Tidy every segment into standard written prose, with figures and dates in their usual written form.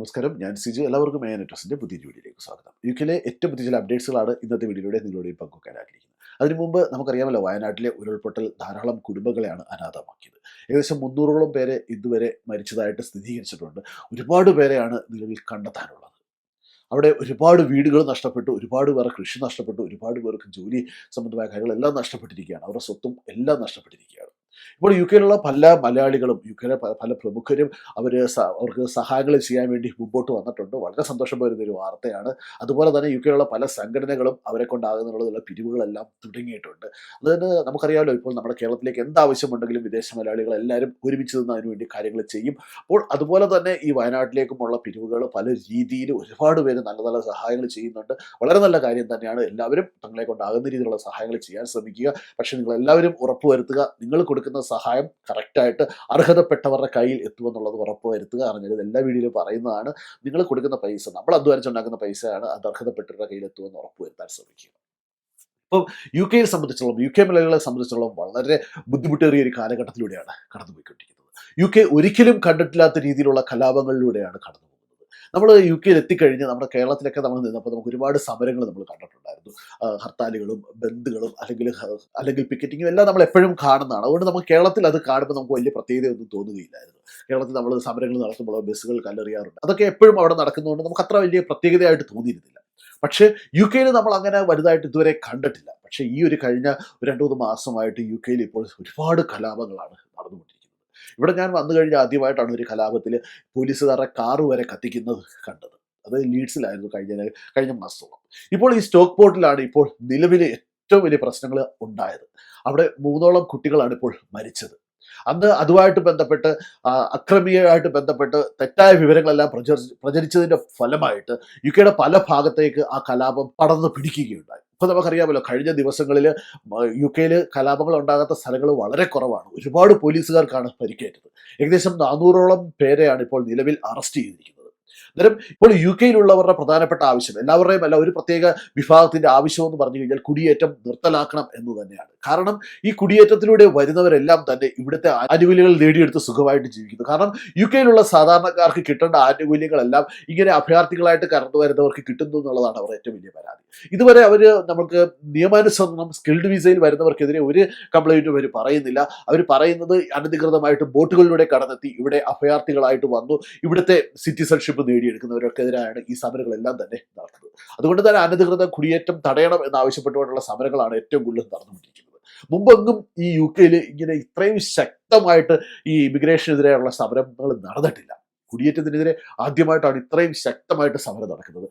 നമസ്കാരം, ഞാൻ സിജു. എല്ലാവർക്കും നെറ്റോസിന്റെ പുതിയ വീഡിയോയിലേക്ക് സ്വാഗതം. യുകെയിലെ ഏറ്റവും പുതിയ ചില അപ്ഡേറ്റ്സുകളാണ് ഇന്നത്തെ വീഡിയോയിലൂടെ നിങ്ങളോട് പങ്കുവയ്ക്കാൻ ആഗ്രഹിക്കുന്നത്. അതിനു മുമ്പ് നമുക്കറിയാമല്ലോ, വയനാട്ടിലെ ഉരുൾപൊട്ടൽ ധാരാളം കുടുംബങ്ങളെയാണ് അനാഥമാക്കിയത്. ഏകദേശം 300ഓളം പേരെ ഇതുവരെ മരിച്ചതായിട്ട് സ്ഥിരീകരിച്ചിട്ടുണ്ട്. ഒരുപാട് പേരെയാണ് നിലവിൽ കണ്ടെത്താനുള്ളത്. അവിടെ ഒരുപാട് വീടുകൾ നഷ്ടപ്പെട്ടു, ഒരുപാട് പേർക്ക് കൃഷി നഷ്ടപ്പെട്ടു, ഒരുപാട് പേർക്ക് ജോലി സംബന്ധമായ കാര്യങ്ങളെല്ലാം നഷ്ടപ്പെട്ടിരിക്കുകയാണ്. അവരുടെ സ്വത്തും എല്ലാം നഷ്ടപ്പെട്ടിരിക്കുകയാണ്. ഇപ്പോൾ യു കെയിലുള്ള പല മലയാളികളും, യു കെയിലെ പല പ്രമുഖരും അവർക്ക് സഹായങ്ങൾ ചെയ്യാൻ വേണ്ടി മുമ്പോട്ട് വന്നിട്ടുണ്ട്. വളരെ സന്തോഷം വരുന്ന ഒരു വാർത്തയാണ്. അതുപോലെ തന്നെ യു കെയിലുള്ള പല സംഘടനകളും അവരെ കൊണ്ടാകുന്നതിനുള്ള പിരിവുകളെല്ലാം തുടങ്ങിയിട്ടുണ്ട്. അതുകൊണ്ട് നമുക്കറിയാമല്ലോ, ഇപ്പോൾ നമ്മുടെ കേരളത്തിലേക്ക് എന്താവശ്യമുണ്ടെങ്കിലും വിദേശ മലയാളികൾ എല്ലാവരും ഒരുമിച്ച് നിന്ന് അതിനുവേണ്ടി കാര്യങ്ങൾ ചെയ്യും. അപ്പോൾ അതുപോലെ തന്നെ ഈ വയനാട്ടിലേക്കുമുള്ള പിരിവുകൾ പല രീതിയിൽ ഒരുപാട് പേര് നല്ല നല്ല സഹായങ്ങൾ ചെയ്യുന്നുണ്ട്. വളരെ നല്ല കാര്യം തന്നെയാണ്. എല്ലാവരും തങ്ങളെ കൊണ്ടാകുന്ന രീതിയിലുള്ള സഹായങ്ങൾ ചെയ്യാൻ ശ്രമിക്കുക. പക്ഷേ നിങ്ങളെല്ലാവരും ഉറപ്പുവരുത്തുക, നിങ്ങൾ കൊടുക്കുന്ന സഹായം കറക്റ്റായിട്ട് അർഹതപ്പെട്ടവരുടെ കയ്യിൽ എത്തുമെന്നുള്ളത് ഉറപ്പുവരുത്തുക. അറിഞ്ഞത് എല്ലാ വീഡിയോയിലും പറയുന്നതാണ്. നിങ്ങൾ കൊടുക്കുന്ന പൈസ, നമ്മൾ അധ്വാനിച്ചുണ്ടാക്കുന്ന പൈസയാണ്, അത് അർഹതപ്പെട്ടവരുടെ കയ്യിൽ എത്തുമെന്ന് ഉറപ്പുവരുത്താൻ ശ്രമിക്കുക. ഇപ്പം യു കെയെ സംബന്ധിച്ചിടത്തോളം, യു കെ മലയാളികളെ സംബന്ധിച്ചിടത്തോളം വളരെ ബുദ്ധിമുട്ടേറിയ ഒരു കാലഘട്ടത്തിലൂടെയാണ് കടന്നുപോയിക്കൊണ്ടിരിക്കുന്നത്. യു കെ ഒരിക്കലും കണ്ടിട്ടില്ലാത്ത രീതിയിലുള്ള കലാപങ്ങളിലൂടെയാണ് കടന്നു പോകുന്നത്. നമ്മൾ യു കെയിൽ എത്തിക്കഴിഞ്ഞ് നമ്മുടെ കേരളത്തിലൊക്കെ നമ്മൾ നിന്നപ്പോൾ നമുക്ക് ഒരുപാട് സമരങ്ങൾ നമ്മൾ കണ്ടിട്ടുണ്ടായിരുന്നു. ഹർത്താലുകളും ബന്ദുകളും അല്ലെങ്കിൽ പിക്കറ്റിങ്ങും എല്ലാം നമ്മൾ എപ്പോഴും കാണുന്നതാണ്. അതുകൊണ്ട് നമുക്ക് കേരളത്തിൽ അത് കാണുമ്പോൾ നമുക്ക് വലിയ പ്രത്യേകതയൊന്നും തോന്നുകയില്ലായിരുന്നു. കേരളത്തിൽ നമ്മൾ സമരങ്ങൾ നടത്തുമ്പോൾ ബസ്സുകൾ കല്ലെറിയാറുണ്ട്. അതൊക്കെ എപ്പോഴും അവിടെ നടക്കുന്നതുകൊണ്ട് നമുക്ക് അത്ര വലിയ പ്രത്യേകതയായിട്ട് തോന്നിയിരുന്നില്ല. പക്ഷേ യു കെയിൽ നമ്മൾ അങ്ങനെ വലുതായിട്ട് ഇതുവരെ കണ്ടിട്ടില്ല. പക്ഷേ ഈ ഒരു കഴിഞ്ഞ 2-3 മാസമായിട്ട് യു കെയിൽ ഇപ്പോൾ ഒരുപാട് കലാപങ്ങളാണ് നടന്നുകൊണ്ടിരിക്കുന്നത്. ഇവിടെ ഞാൻ വന്നു കഴിഞ്ഞ ആദ്യമായിട്ടാണ് ഒരു കലാപത്തിൽ പോലീസുകാരുടെ കാറ് വരെ കത്തിക്കുന്നത് കണ്ടത്. അത് ലീഡ്സിലായിരുന്നു കഴിഞ്ഞ മാസത്തോളം. ഇപ്പോൾ ഈ സ്റ്റോക്ക് പോർട്ടിലാണ് ഇപ്പോൾ നിലവിലെ ഏറ്റവും വലിയ പ്രശ്നങ്ങൾ ഉണ്ടായത്. അവിടെ 3ഓളം കുട്ടികളാണ് ഇപ്പോൾ മരിച്ചത്. അന്ന് അതുമായിട്ട് ബന്ധപ്പെട്ട് അക്രമിയുമായിട്ട് ബന്ധപ്പെട്ട് തെറ്റായ വിവരങ്ങളെല്ലാം പ്രചരിച്ചതിന്റെ ഫലമായിട്ട് യു കെയുടെ പല ഭാഗത്തേക്ക് ആ കലാപം പടർന്ന് പിടിക്കുകയുണ്ടായി. ഇപ്പൊ നമുക്കറിയാമല്ലോ, കഴിഞ്ഞ ദിവസങ്ങളിൽ യു കെയിൽ കലാപങ്ങൾ ഉണ്ടാകാത്ത സ്ഥലങ്ങൾ വളരെ കുറവാണ്. ഒരുപാട് പോലീസുകാർക്കാണ് പരിക്കേറ്റത്. ഏകദേശം 400ഓളം പേരെയാണ് ഇപ്പോൾ നിലവിൽ അറസ്റ്റ് ചെയ്തിരിക്കുന്നത്. അന്നേരം ഇപ്പോൾ യു കെയിലുള്ളവരുടെ പ്രധാനപ്പെട്ട ആവശ്യം, എല്ലാവരുടെയും അല്ല, ഒരു പ്രത്യേക വിഭാഗത്തിന്റെ ആവശ്യം എന്ന് പറഞ്ഞു കഴിഞ്ഞാൽ കുടിയേറ്റം നിർത്തലാക്കണം എന്ന് തന്നെയാണ്. കാരണം ഈ കുടിയേറ്റത്തിലൂടെ വരുന്നവരെല്ലാം തന്നെ ഇവിടുത്തെ ആനുകൂല്യങ്ങൾ നേടിയെടുത്ത് സുഖമായിട്ട് ജീവിക്കുന്നു. കാരണം യു കെയിലുള്ള സാധാരണക്കാർക്ക് കിട്ടേണ്ട ആനുകൂല്യങ്ങളെല്ലാം ഇങ്ങനെ അഭയാർത്ഥികളായിട്ട് കടന്നു വരുന്നവർക്ക് കിട്ടുന്നു എന്നുള്ളതാണ് അവർ ഏറ്റവും വലിയ പരാതി. ഇതുവരെ നമുക്ക് നിയമാനുസരണം സ്കിൽഡ് വിസയിൽ വരുന്നവർക്കെതിരെ ഒരു കംപ്ലൈന്റും അവർ പറയുന്നില്ല. അവർ പറയുന്നത് അനധികൃതമായിട്ട് ബോട്ടുകളിലൂടെ കടന്നെത്തി ഇവിടെ അഭയാർത്ഥികളായിട്ട് വന്നു ഇവിടുത്തെ സിറ്റിസൺഷിപ്പ് നേടിയെടുക്കുന്നവർക്കെതിരായാണ് ഈ സമരങ്ങളെല്ലാം തന്നെ നടക്കുന്നത്. അതുകൊണ്ട് തന്നെ അനധികൃത കുടിയേറ്റം തടയണം എന്നാവശ്യപ്പെട്ടുകൊണ്ടുള്ള സമരങ്ങളാണ് ഏറ്റവും കൂടുതൽ നടന്നുകൊണ്ടിരിക്കുന്നത്. മുമ്പെങ്ങും ഈ യു കെയിൽ ഇങ്ങനെ ഇത്രയും ശക്തമായിട്ട് ഈ ഇമിഗ്രേഷനെതിരെയുള്ള സമരങ്ങൾ നടന്നിട്ടില്ല. കുടിയേറ്റത്തിനെതിരെ ആദ്യമായിട്ടാണ് ഇത്രയും ശക്തമായിട്ട് സമരം നടക്കുന്നത്.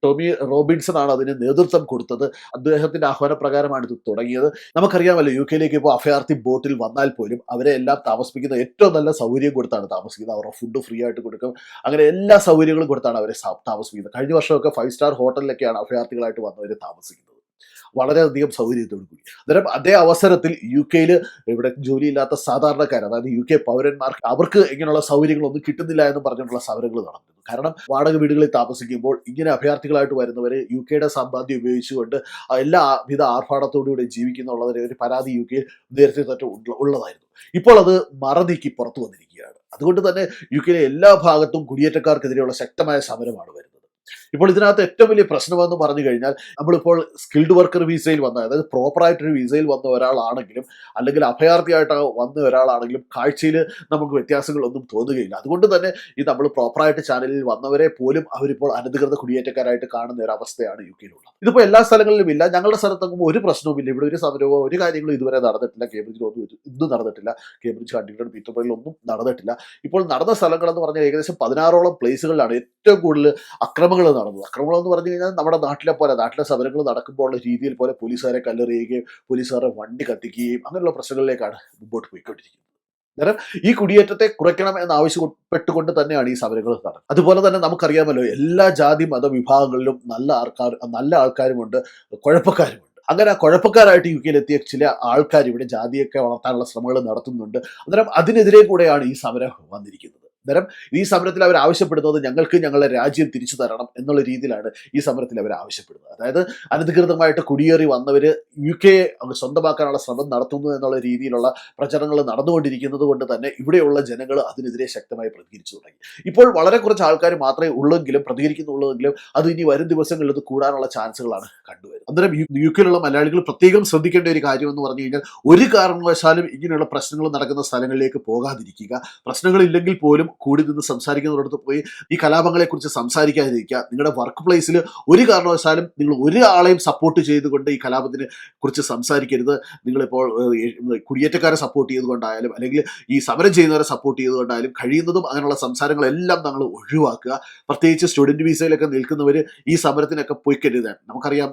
ടോമി റോബിൻസൺ ആണ് അതിന് നേതൃത്വം കൊടുത്തത്. അദ്ദേഹത്തിന്റെ ആഹ്വാനപ്രകാരമാണ് ഇത് തുടങ്ങിയത്. നമുക്കറിയാമല്ലോ, യു കെയിലേക്ക് ഇപ്പോൾ അഭയാർത്ഥി ബോട്ടിൽ വന്നാൽ പോലും അവരെ എല്ലാം താമസിപ്പിക്കുന്ന ഏറ്റവും നല്ല സൗകര്യം കൊടുത്താണ് താമസിക്കുന്നത്. അവരുടെ ഫുഡ് ഫ്രീ ആയിട്ട് കൊടുക്കും. അങ്ങനെ എല്ലാ സൗകര്യങ്ങളും കൊടുത്താണ് അവരെ താമസിപ്പിക്കുന്നത്. കഴിഞ്ഞ വർഷമൊക്കെ 5 സ്റ്റാർ ഹോട്ടലിലൊക്കെയാണ് അഭയാർത്ഥികളായിട്ട് വന്നവർ താമസിക്കുന്നത്, വളരെയധികം സൗകര്യത്തോടു കൂടി. അന്നേരം അതേ അവസരത്തിൽ യു കെയിൽ ഇവിടെ ജോലിയില്ലാത്ത സാധാരണക്കാർ, അതായത് യു കെ പൗരന്മാർക്ക് അവർക്ക് ഇങ്ങനെയുള്ള സൗകര്യങ്ങളൊന്നും കിട്ടുന്നില്ല എന്ന് പറഞ്ഞിട്ടുള്ള സമരങ്ങൾ നടന്നു. കാരണം വാടക വീടുകളിൽ താമസിക്കുമ്പോൾ ഇങ്ങനെ അഭയാർത്ഥികളായിട്ട് വരുന്നവർ യു കെയുടെ സമ്പാദ്യം ഉപയോഗിച്ചുകൊണ്ട് എല്ലാവിധ ആർഭാടത്തോടുകൂടി ജീവിക്കുന്നുള്ളവരെ ഒരു പരാതി യു കെയിൽ നേരത്തെ തൊട്ട് ഉള്ളതായിരുന്നു. ഇപ്പോൾ അത് മറനീക്കി പുറത്തു വന്നിരിക്കുകയാണ്. അതുകൊണ്ട് തന്നെ യു കെയിലെ എല്ലാ ഭാഗത്തും കുടിയേറ്റക്കാർക്കെതിരെയുള്ള ശക്തമായ സമരമാണ് വരുന്നത്. ഇപ്പോൾ ഇതിനകത്ത് ഏറ്റവും വലിയ പ്രശ്നമെന്ന് പറഞ്ഞു കഴിഞ്ഞാൽ, നമ്മളിപ്പോൾ സ്കിൽഡ് വർക്കർ വിസയിൽ വന്ന, അതായത് പ്രോപ്പറായിട്ടൊരു വിസയിൽ വന്ന ഒരാളാണെങ്കിലും അല്ലെങ്കിൽ അഭയാർത്ഥിയായിട്ട് വന്ന ഒരാളാണെങ്കിലും കാഴ്ചയിൽ നമുക്ക് വ്യത്യാസങ്ങളൊന്നും തോന്നുകയില്ല. അതുകൊണ്ട് തന്നെ ഈ നമ്മൾ പ്രോപ്പറായിട്ട് ചാനലിൽ വന്നവരെ പോലും അവരിപ്പോൾ അനധികൃത കുടിയേറ്റക്കാരായിട്ട് കാണുന്ന ഒരു അവസ്ഥയാണ് യു കെയിലുള്ളത്. ഇതിപ്പോൾ എല്ലാ സ്ഥലങ്ങളിലും ഇല്ല. ഞങ്ങളുടെ സ്ഥലത്തൊന്നും ഒരു പ്രശ്നവുമില്ല. ഇവിടെ ഒരു സമരമോ ഒരു കാര്യങ്ങളും ഇതുവരെ നടന്നിട്ടില്ല. കേംബ്രിഡ്ജിലൊന്നും ഇന്നും നടന്നിട്ടില്ല. കേംബ്രിഡ്ജ്, ഹണ്ടിങ്ടൺ, പീറ്റർബറിലൊന്നും നടന്നിട്ടില്ല. ഇപ്പോൾ നടന്ന സ്ഥലങ്ങളെന്ന് പറഞ്ഞാൽ ഏകദേശം 16ഓളം പ്ലേസുകളിലാണ് ഏറ്റവും കൂടുതൽ അക്രമങ്ങൾ നടന്നത്. അക്രമങ്ങൾ എന്ന് പറഞ്ഞു കഴിഞ്ഞാൽ നമ്മുടെ നാട്ടിലെ സമരങ്ങൾ നടക്കുമ്പോൾ ഉള്ള രീതിയിൽ പോലെ പോലീസുകാരെ കല്ലെറിയുകയും പോലീസുകാരെ വണ്ടി കത്തിക്കുകയും അങ്ങനെയുള്ള പ്രശ്നങ്ങളിലേക്കാണ് മുമ്പോട്ട് പോയിക്കൊണ്ടിരിക്കുന്നത്. അന്നേരം ഈ കുടിയേറ്റത്തെ കുറയ്ക്കണം എന്നാവശ്യപ്പെട്ടുകൊണ്ട് തന്നെയാണ് ഈ സമരങ്ങൾ നടക്കുന്നത്. അതുപോലെ തന്നെ നമുക്കറിയാമല്ലോ, എല്ലാ ജാതി മതവിഭാഗങ്ങളിലും നല്ല ആൾക്കാരുമുണ്ട്, കുഴപ്പക്കാരുമുണ്ട്. അങ്ങനെ കുഴപ്പക്കാരായിട്ട് യു കെയിൽ എത്തിയ ചില ആൾക്കാർ ഇവിടെ ജാതിയൊക്കെ വളർത്താനുള്ള ശ്രമങ്ങൾ നടത്തുന്നുണ്ട്. അന്നേരം അതിനെതിരെ കൂടെയാണ് ഈ സമരം വന്നിരിക്കുന്നത്. അന്നേരം ഈ സമരത്തിൽ അവർ ആവശ്യപ്പെടുന്നത് ഞങ്ങൾക്ക് ഞങ്ങളുടെ രാജ്യം തിരിച്ചു തരണം എന്നുള്ള രീതിയിലാണ് ഈ സമരത്തിൽ അവർ ആവശ്യപ്പെടുന്നത്. അതായത് അനധികൃതമായിട്ട് കുടിയേറി വന്നവർ യു കെയെ സ്വന്തമാക്കാനുള്ള ശ്രമം നടത്തുന്നു എന്നുള്ള രീതിയിലുള്ള പ്രചരണങ്ങൾ നടന്നുകൊണ്ടിരിക്കുന്നത് കൊണ്ട് തന്നെ ഇവിടെയുള്ള ജനങ്ങൾ അതിനെതിരെ ശക്തമായി പ്രതികരിച്ചു തുടങ്ങി. ഇപ്പോൾ വളരെ കുറച്ച് ആൾക്കാർ മാത്രമേ ഉള്ളെങ്കിലും പ്രതികരിക്കുന്നുള്ളൂവെങ്കിലും അത് ഇനി വരും ദിവസങ്ങളിൽ ഇത് കൂടാനുള്ള ചാൻസുകളാണ് കണ്ടുവരുന്നത്. അന്നേരം യു കെയിലുള്ള മലയാളികൾ പ്രത്യേകം ശ്രദ്ധിക്കേണ്ട ഒരു കാര്യം എന്ന് പറഞ്ഞു കഴിഞ്ഞാൽ ഒരു കാരണവശാലും ഇങ്ങനെയുള്ള പ്രശ്നങ്ങൾ നടക്കുന്ന സ്ഥലങ്ങളിലേക്ക് പോകാതിരിക്കുക. പ്രശ്നങ്ങളില്ലെങ്കിൽ പോലും കൂടി നിന്ന് സംസാരിക്കുന്നവരടുത്ത് പോയി ഈ കലാപങ്ങളെക്കുറിച്ച് സംസാരിക്കാതിരിക്കുക. നിങ്ങളുടെ വർക്ക് പ്ലേസിൽ ഒരു കാരണവശാലും നിങ്ങൾ ഒരാളെയും സപ്പോർട്ട് ചെയ്തുകൊണ്ട് ഈ കലാപത്തിനെ കുറിച്ച് സംസാരിക്കരുത്. നിങ്ങളിപ്പോൾ കുടിയേറ്റക്കാരെ സപ്പോർട്ട് ചെയ്തുകൊണ്ടായാലും അല്ലെങ്കിൽ ഈ സമരം ചെയ്യുന്നവരെ സപ്പോർട്ട് ചെയ്തുകൊണ്ടായാലും കഴിയുന്നതും അങ്ങനെയുള്ള സംസാരങ്ങളെല്ലാം നമ്മൾ ഒഴിവാക്കുക. പ്രത്യേകിച്ച് സ്റ്റുഡൻറ് വിസയിലൊക്കെ നിൽക്കുന്നവർ ഈ സമരത്തിനൊക്കെ പോയിക്കരുത്. നമുക്കറിയാം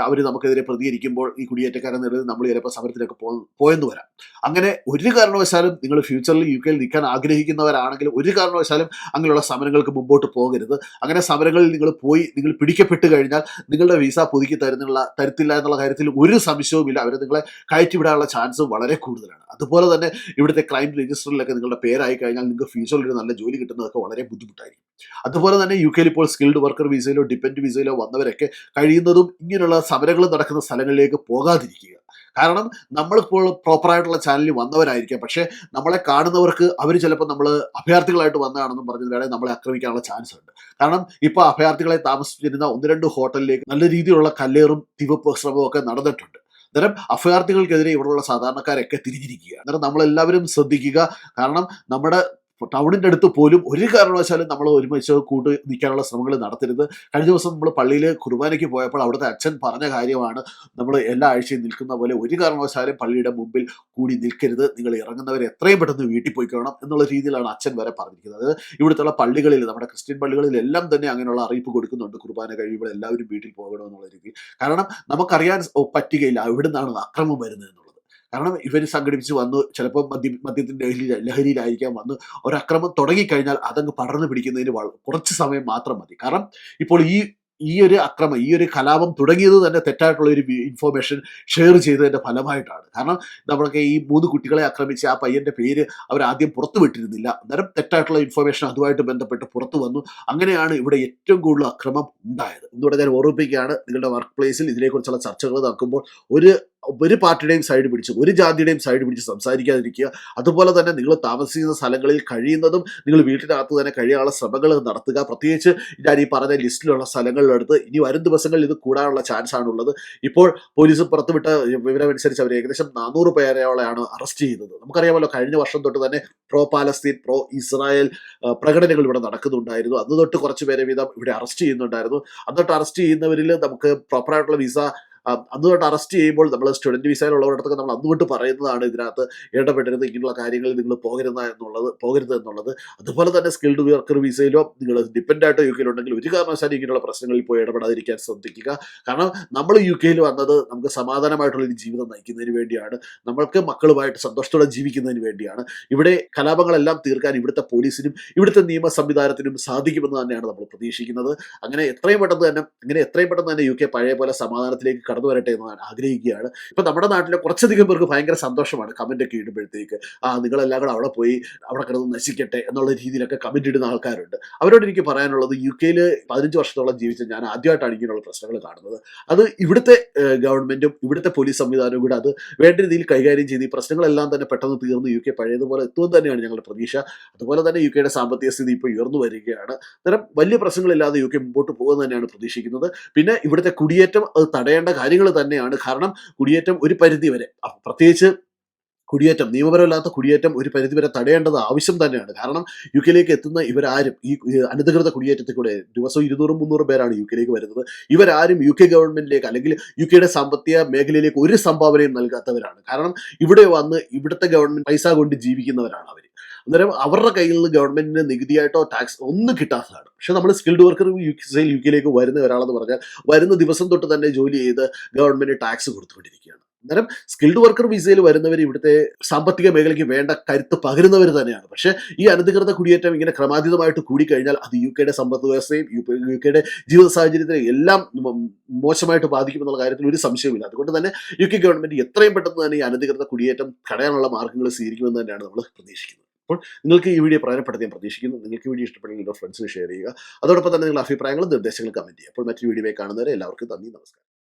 അവർ നമുക്കെതിരെ പ്രതികരിക്കുമ്പോൾ ഈ കുടിയേറ്റക്കാരെ നേരിടുന്നത് നമ്മൾ ചിലപ്പോൾ സമരത്തിലൊക്കെ പോയെന്ന് വരാം. അങ്ങനെ ഒരു കാരണവശാലും നിങ്ങൾ ഫ്യൂച്ചറിൽ യു കെയിൽ നിൽക്കാൻ ആഗ്രഹിക്കുന്നവരാണെങ്കിലും ഒരു കാരണവശാലും അങ്ങനെയുള്ള സമരങ്ങൾക്ക് മുമ്പോട്ട് പോകരുത്. അങ്ങനെ സമരങ്ങളിൽ നിങ്ങൾ പിടിക്കപ്പെട്ട് കഴിഞ്ഞാൽ നിങ്ങളുടെ വിസ പുതുക്കി തരത്തില്ല എന്നുള്ള കാര്യത്തിൽ ഒരു സംശയവുമില്ല. അവർ നിങ്ങളെ കയറ്റിവിടാനുള്ള ചാൻസ് വളരെ കൂടുതലാണ്. അതുപോലെ തന്നെ ഇവിടുത്തെ ക്രൈം രജിസ്റ്ററിലൊക്കെ നിങ്ങളുടെ പേരായി കഴിഞ്ഞാൽ നിങ്ങൾക്ക് ഫ്യൂച്ചറിൽ ഒരു നല്ല ജോലി കിട്ടുന്നതൊക്കെ വളരെ ബുദ്ധിമുട്ടായിരിക്കും. അതുപോലെ തന്നെ യു കെയിൽ ഇപ്പോൾ സ്കിൽഡ് വർക്കർ വിസയിലോ ഡിപ്പെൻഡ് വിസയിലോ വന്നവരൊക്കെ കഴിയുന്നതും ഇങ്ങനെയുള്ള സമരങ്ങൾ നടക്കുന്ന സ്ഥലങ്ങളിലേക്ക് പോകാതിരിക്കുക. കാരണം നമ്മളിപ്പോൾ പ്രോപ്പറായിട്ടുള്ള ചാനലിൽ വന്നവരായിരിക്കാം, പക്ഷേ നമ്മളെ കാണുന്നവർക്ക് അവർ ചിലപ്പോൾ നമ്മൾ അഭയാർത്ഥികളായിട്ട് വന്നതാണെന്നും പറഞ്ഞത് വേണേൽ നമ്മളെ ആക്രമിക്കാനുള്ള ചാൻസ് ഉണ്ട്. കാരണം ഇപ്പോൾ അഭയാർത്ഥികളെ താമസിച്ചിരുന്ന 1-2 ഹോട്ടലിലേക്ക് നല്ല രീതിയിലുള്ള കല്ലേറും തിവപ്പ് ശ്രമവും ഒക്കെ നടന്നിട്ടുണ്ട്. അന്നേരം അഭയാർത്ഥികൾക്കെതിരെ ഇവിടെയുള്ള സാധാരണക്കാരൊക്കെ തിരിഞ്ഞിരിക്കുക. അന്നേരം നമ്മളെല്ലാവരും ശ്രദ്ധിക്കുക. കാരണം നമ്മുടെ ടൗണിൻ്റെ അടുത്ത് പോലും ഒരു കാരണവശാലും നമ്മൾ ഒരുമിച്ച് കൂട്ട് നിൽക്കാനുള്ള ശ്രമങ്ങൾ നടത്തരുത്. കഴിഞ്ഞ ദിവസം നമ്മൾ പള്ളിയിൽ കുർബാനയ്ക്ക് പോയപ്പോൾ അവിടുത്തെ അച്ഛൻ പറഞ്ഞ കാര്യമാണ്, നമ്മൾ എല്ലാ ആഴ്ചയും നിൽക്കുന്ന പോലെ ഒരു കാരണവശാലും പള്ളിയുടെ മുമ്പിൽ കൂടി നിൽക്കരുത്. നിങ്ങൾ ഇറങ്ങുന്നവരെ എത്രയും പെട്ടെന്ന് വീട്ടിൽ പോയിക്കണം എന്നുള്ള രീതിയിലാണ് അച്ഛൻ വരെ പറഞ്ഞിരിക്കുന്നത്. അതായത് ഇവിടുത്തെ പള്ളികളിൽ, നമ്മുടെ ക്രിസ്ത്യൻ പള്ളികളിലെല്ലാം തന്നെ അങ്ങനെയുള്ള അറിയിപ്പ് കൊടുക്കുന്നുണ്ട്, കുർബാന കഴിയുമ്പോൾ എല്ലാവരും വീട്ടിൽ പോകണമെന്നുള്ള രീതിയിൽ. കാരണം നമുക്കറിയാൻ പറ്റുകയില്ല എവിടുന്നാണ് അക്രമം വരുന്നത് എന്നുള്ളത്. കാരണം ഇവർ സംഘടിപ്പിച്ച് വന്നു, ചിലപ്പോൾ മദ്യത്തിൻ്റെ ലഹരിയിലായിരിക്കാം വന്ന് ഒരക്രമം തുടങ്ങിക്കഴിഞ്ഞാൽ അതങ്ങ് പടർന്നു പിടിക്കുന്നതിന് കുറച്ച് സമയം മാത്രം മതി. കാരണം ഇപ്പോൾ ഈ ഒരു അക്രമം, ഈ ഒരു കലാപം തുടങ്ങിയത് തന്നെ തെറ്റായിട്ടുള്ള ഒരു ഇൻഫോർമേഷൻ ഷെയർ ചെയ്തതിൻ്റെ ഫലമായിട്ടാണ്. കാരണം നമ്മളൊക്കെ ഈ 3 കുട്ടികളെ ആക്രമിച്ച ആ പയ്യൻ്റെ പേര് അവർ ആദ്യം പുറത്തു വിട്ടിരുന്നില്ല. അന്നേരം തെറ്റായിട്ടുള്ള ഇൻഫോർമേഷൻ അതുമായിട്ട് ബന്ധപ്പെട്ട് പുറത്തു വന്നു. അങ്ങനെയാണ് ഇവിടെ ഏറ്റവും കൂടുതൽ അക്രമം ഉണ്ടായത്. ഇന്നിവിടെ ഞാൻ ഓർമ്മിപ്പിക്കുകയാണ്, നിങ്ങളുടെ വർക്ക് പ്ലേസിൽ ഇതിനെക്കുറിച്ചുള്ള ചർച്ചകൾ നടക്കുമ്പോൾ ഒരു പാർട്ടിയുടെയും സൈഡ് പിടിച്ച്, ഒരു ജാതിയുടെയും സൈഡ് പിടിച്ച് സംസാരിക്കാതിരിക്കുക. അതുപോലെ തന്നെ നിങ്ങൾ താമസിക്കുന്ന സ്ഥലങ്ങളിൽ കഴിയുന്നതും നിങ്ങൾ വീട്ടിനകത്ത് തന്നെ കഴിയാനുള്ള ശ്രമങ്ങൾ നടത്തുക. പ്രത്യേകിച്ച് ഞാൻ ഈ പറഞ്ഞ ലിസ്റ്റിലുള്ള സ്ഥലങ്ങളിലെടുത്ത് ഇനി വരും ദിവസങ്ങളിൽ ഇത് കൂടാനുള്ള ചാൻസ് ആണുള്ളത്. ഇപ്പോൾ പോലീസ് പുറത്തുവിട്ട വിവരമനുസരിച്ച് അവർ ഏകദേശം 400 പേരെയോളെയാണ് അറസ്റ്റ് ചെയ്തത്. നമുക്കറിയാമല്ലോ, കഴിഞ്ഞ വർഷം തൊട്ട് തന്നെ പ്രോ പാലസ്തീൻ, പ്രോ ഇസ്രായേൽ പ്രകടനങ്ങൾ ഇവിടെ നടക്കുന്നുണ്ടായിരുന്നു. അന്ന് തൊട്ട് കുറച്ച് പേരെ വീതം ഇവിടെ അറസ്റ്റ് ചെയ്യുന്നുണ്ടായിരുന്നു. അന്നിട്ട് അറസ്റ്റ് ചെയ്യുന്നവരിൽ നമുക്ക് പ്രോപ്പറായിട്ടുള്ള വിസ അന്ന് തൊട്ട് അറസ്റ്റ് ചെയ്യുമ്പോൾ നമ്മൾ സ്റ്റുഡൻറ്റ് വിസയിലുള്ളവരടുത്തൊക്കെ നമ്മൾ അന്ന് തൊട്ട് പറയുന്നതാണ്, ഇതിനകത്ത് ഇടപെടരുത്, ഇങ്ങനെയുള്ള കാര്യങ്ങളിൽ നിങ്ങൾ പോകരുത് എന്നുള്ളത്. അതുപോലെ തന്നെ സ്കിൽഡ് വർക്കർ വിസയിലോ നിങ്ങൾ ഡിപ്പെൻഡായിട്ടോ യു കെയിലുണ്ടെങ്കിൽ ഒരു കാരണവശാലും ഇങ്ങനെയുള്ള പ്രശ്നങ്ങളിൽ പോയി ഇടപെടാതിരിക്കാൻ ശ്രദ്ധിക്കുക. കാരണം നമ്മൾ യു കെയിൽ വന്നത് നമുക്ക് സമാധാനമായിട്ടുള്ളൊരു ജീവിതം നയിക്കുന്നതിന് വേണ്ടിയാണ്, നമ്മൾക്ക് മക്കളുമായിട്ട് സന്തോഷത്തോടെ ജീവിക്കുന്നതിന് വേണ്ടിയാണ്. ഇവിടെ കലാപങ്ങളെല്ലാം തീർക്കാൻ ഇവിടുത്തെ പോലീസിനും ഇവിടുത്തെ നിയമ സംവിധാനത്തിനും സാധിക്കുമെന്ന് തന്നെയാണ് നമ്മൾ പ്രതീക്ഷിക്കുന്നത്. അങ്ങനെ എത്രയും പെട്ടെന്ന് തന്നെ യു കെ പഴയ പോലെ സമാധാനത്തിലേക്ക് കടന്നു വരട്ടെ എന്ന് ഞാൻ ആഗ്രഹിക്കുകയാണ്. ഇപ്പം നമ്മുടെ നാട്ടിലെ കുറച്ചധികം പേർക്ക് ഭയങ്കര സന്തോഷമാണ് കമൻ്റ് ഒക്കെ ഇടുമ്പോഴത്തേക്ക്, നിങ്ങളെല്ലാം കൂടെ അവിടെ പോയി അവിടെ കിടന്ന് നശിക്കട്ടെ എന്നുള്ള രീതിയിലൊക്കെ കമൻ്റ് ഇടുന്ന ആൾക്കാരുണ്ട്. അവരോട് എനിക്ക് പറയാനുള്ളത്, യു കെയിൽ 15 വർഷത്തോളം ജീവിച്ച ഞാൻ ആദ്യമായിട്ടാണ് ഇങ്ങനെയുള്ള പ്രശ്നങ്ങൾ കാണുന്നത്. അത് ഇവിടുത്തെ ഗവൺമെൻറ്റും ഇവിടുത്തെ പോലീസ് സംവിധാനവും കൂടെ അത് വേണ്ട രീതിയിൽ കൈകാര്യം ചെയ്ത് ഈ പ്രശ്നങ്ങളെല്ലാം തന്നെ പെട്ടെന്ന് തീർന്ന് യു കെ പഴയതുപോലെ എത്തുമെന്ന് തന്നെയാണ് ഞങ്ങളുടെ പ്രതീക്ഷ. അതുപോലെ തന്നെ യു കെയുടെ സാമ്പത്തിക സ്ഥിതി ഇപ്പോൾ ഉയർന്നു വരികയാണ്. അത്തരം വലിയ പ്രശ്നങ്ങളില്ലാതെ യു കെ മുമ്പോട്ട് പോകുമെന്ന് തന്നെയാണ് പ്രതീക്ഷിക്കുന്നത്. പിന്നെ ഇവിടുത്തെ കുടിയേറ്റം അത് തടയേണ്ട കാര്യങ്ങൾ തന്നെയാണ്. കാരണം കുടിയേറ്റം ഒരു പരിധി വരെ, പ്രത്യേകിച്ച് നിയമപരമല്ലാത്ത കുടിയേറ്റം ഒരു പരിധിവരെ തടയേണ്ടത് ആവശ്യം തന്നെയാണ്. കാരണം യു കെയിലേക്ക് എത്തുന്ന ഇവരാരും ഈ അനധികൃത കുടിയേറ്റത്തിൽ കൂടെ ദിവസവും 200-300 പേരാണ് യു കെയിലേക്ക് വരുന്നത്. ഇവരാരും യു കെ ഗവൺമെന്റിലേക്ക് അല്ലെങ്കിൽ യു കെയുടെ സാമ്പത്തിക മേഖലയിലേക്ക് ഒരു സംഭാവനയും നൽകാത്തവരാണ്. കാരണം ഇവിടെ വന്ന് ഇവിടുത്തെ ഗവൺമെന്റ് പൈസ കൊണ്ട് ജീവിക്കുന്നവരാണ് അവർ. അന്നേരം അവരുടെ കയ്യിൽ നിന്ന് ഗവൺമെന്റിന് നികുതിയായിട്ടോ ടാക്സ് ഒന്നും കിട്ടാത്തതാണ്. പക്ഷെ നമ്മൾ സ്കിൽഡ് വർക്കർ യു കെയിലേക്ക് വരുന്ന ഒരാളെന്ന് പറഞ്ഞാൽ വരുന്ന ദിവസം തൊട്ട് തന്നെ ജോലി ചെയ്ത് ഗവൺമെന്റ് ടാക്സ് കൊടുത്തുകൊണ്ടിരിക്കുകയാണ്. അന്നേരം സ്കിൽഡ് വർക്കർ വിസയിൽ വരുന്നവർ ഇവിടുത്തെ സാമ്പത്തിക മേഖലയ്ക്ക് വേണ്ട കരുത്ത് പകരുന്നവർ തന്നെയാണ്. പക്ഷേ ഈ അനധികൃത കുടിയേറ്റം ഇങ്ങനെ ക്രമാതീതമായിട്ട് കൂടിക്കഴിഞ്ഞാൽ അത് യു കെയുടെ സമ്പദ് വ്യവസ്ഥയും യു കെയുടെ ജീവിത സാഹചര്യത്തെ എല്ലാം മോശമായിട്ട് ബാധിക്കുമെന്നുള്ള കാര്യത്തിൽ ഒരു സംശയമില്ല. അതുകൊണ്ട് തന്നെ യു കെ ഗവൺമെന്റ് എത്രയും പെട്ടെന്ന് തന്നെ ഈ അനധികൃത കുടിയേറ്റം തടയാനുള്ള മാർഗ്ഗങ്ങൾ സ്വീകരിക്കുമെന്ന് തന്നെയാണ് നമ്മൾ പ്രതീക്ഷിക്കുന്നത്. അപ്പോൾ നിങ്ങൾക്ക് ഈ വീഡിയോ പ്രയോജനപ്പെടുത്തി ഞാൻ പ്രതീക്ഷിക്കുന്നു. നിങ്ങൾക്ക് ഈ വീഡിയോ ഇഷ്ടപ്പെട്ടെങ്കിൽ നിങ്ങളുടെ ഫ്രണ്ട്സിന് ഷെയർ ചെയ്യുക. അതോടൊപ്പം തന്നെ നിങ്ങളുടെ അഭിപ്രായങ്ങളും നിർദ്ദേശങ്ങളും കമൻറ്റ് ചെയ്യുക. അപ്പോൾ മറ്റൊരു വീഡിയോയിൽ കാണുന്നവരെ എല്ലാവർക്കും നന്ദി, നമസ്കാരം.